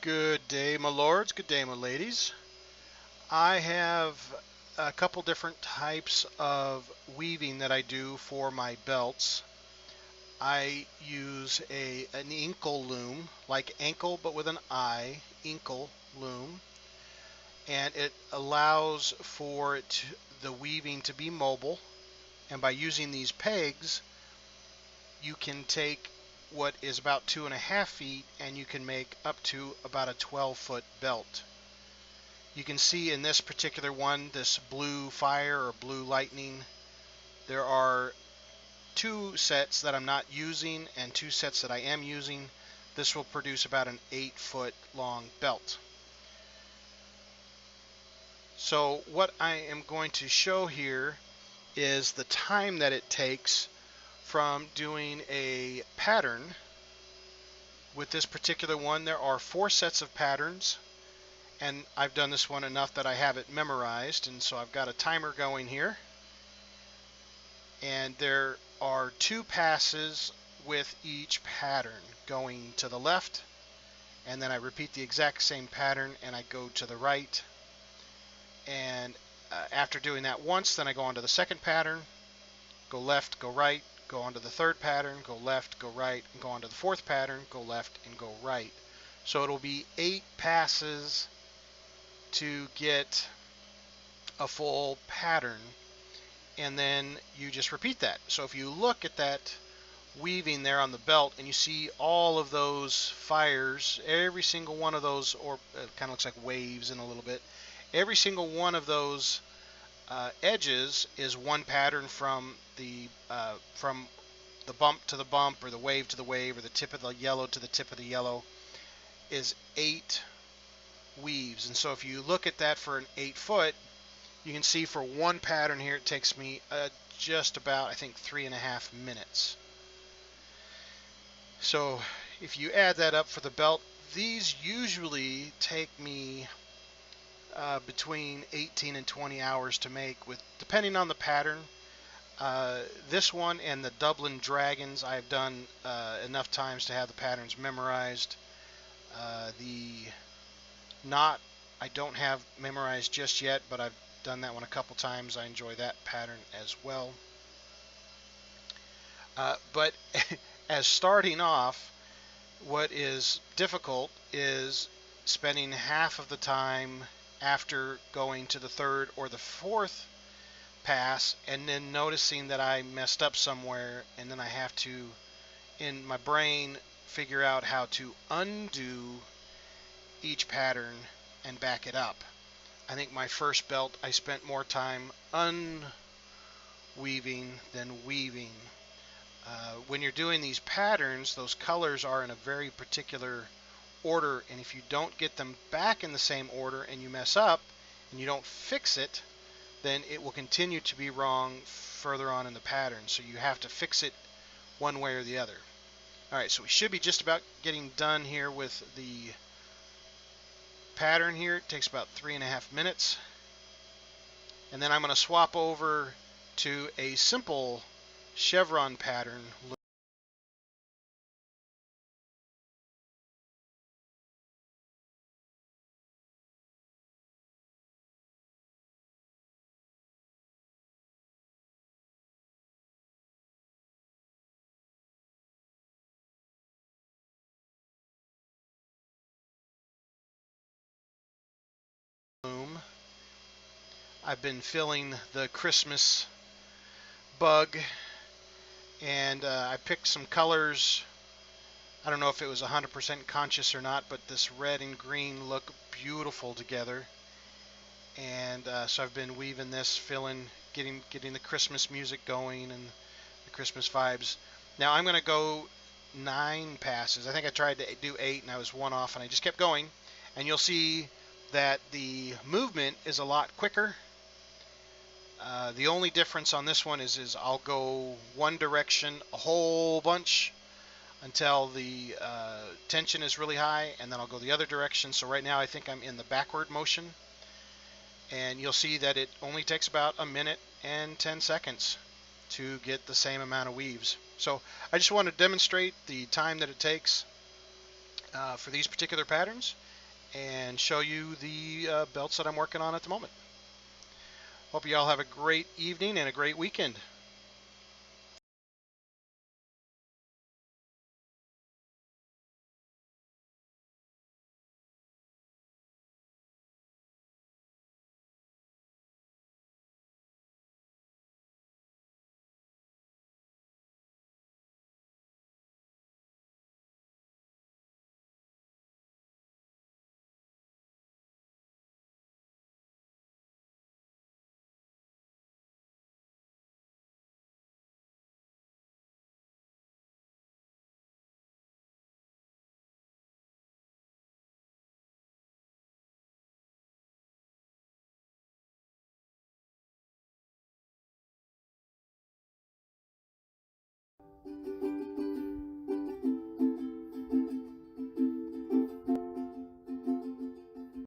Good day, my lords. Good day, my ladies. I have a couple different types of weaving that I do for my belts. I use an Inkle loom, like ankle but with an I, Inkle loom, and it allows for the weaving to be mobile. And by using these pegs, you can take what is about 2.5 feet and you can make up to about a 12-foot belt. You can see in this particular one, this blue fire or blue lightning, there are two sets that I'm not using and two sets that I am using. This will produce about an 8-foot long belt. So what I am going to show here is the time that it takes from doing a pattern. With this particular one, there are 4 sets of patterns, and I've done this one enough that I have it memorized, and so I've got a timer going here. And there are 2 passes with each pattern, going to the left, and then I repeat the exact same pattern and I go to the right. And after doing that once, then I go on to the second pattern, go left, go right, go on to the third pattern, go left, go right, and go on to the fourth pattern, go left and go right. So it'll be 8 passes to get a full pattern, and then you just repeat that. So if you look at that weaving there on the belt and you see all of those fires, every single one of those, or it kind of looks like waves in a little bit, every single one of those edges is one pattern from the bump to the bump, or the wave to the wave, or the tip of the yellow to the tip of the yellow, is 8 weaves. And so if you look at that for an 8-foot, you can see for one pattern here it takes me just about, I think, 3.5 minutes. So if you add that up for the belt, these usually take me between 18 and 20 hours to make, with depending on the pattern. This one and the Dublin Dragons I've done enough times to have the patterns memorized. The knot I don't have memorized just yet, but I've done that one a couple times. I enjoy that pattern as well. But as starting off, what is difficult is spending half of the time after going to the third or the fourth pass and then noticing that I messed up somewhere, and then I have to, in my brain, figure out how to undo each pattern and back it up. I think my first belt I spent more time unweaving than weaving. When you're doing these patterns, those colors are in a very particular order, and if you don't get them back in the same order and you mess up and you don't fix it, then it will continue to be wrong further on in the pattern. So you have to fix it one way or the other. Alright, so we should be just about getting done here with the pattern here. It takes about 3.5 minutes. And then I'm going to swap over to a simple chevron pattern. Loom. I've been feeling the Christmas bug, and I picked some colors. I don't know if it was 100% conscious or not, but this red and green look beautiful together. And so I've been weaving this, getting the Christmas music going and the Christmas vibes. Now I'm going to go 9 passes. I think I tried to do 8 and I was 1 off, and I just kept going. And you'll see that the movement is a lot quicker. The only difference on this one is I'll go one direction a whole bunch until the tension is really high, and then I'll go the other direction. So right now I think I'm in the backward motion, and you'll see that it only takes about 1 minute and 10 seconds to get the same amount of weaves. So I just want to demonstrate the time that it takes for these particular patterns, and show you the belts that I'm working on at the moment. Hope you all have a great evening and a great weekend.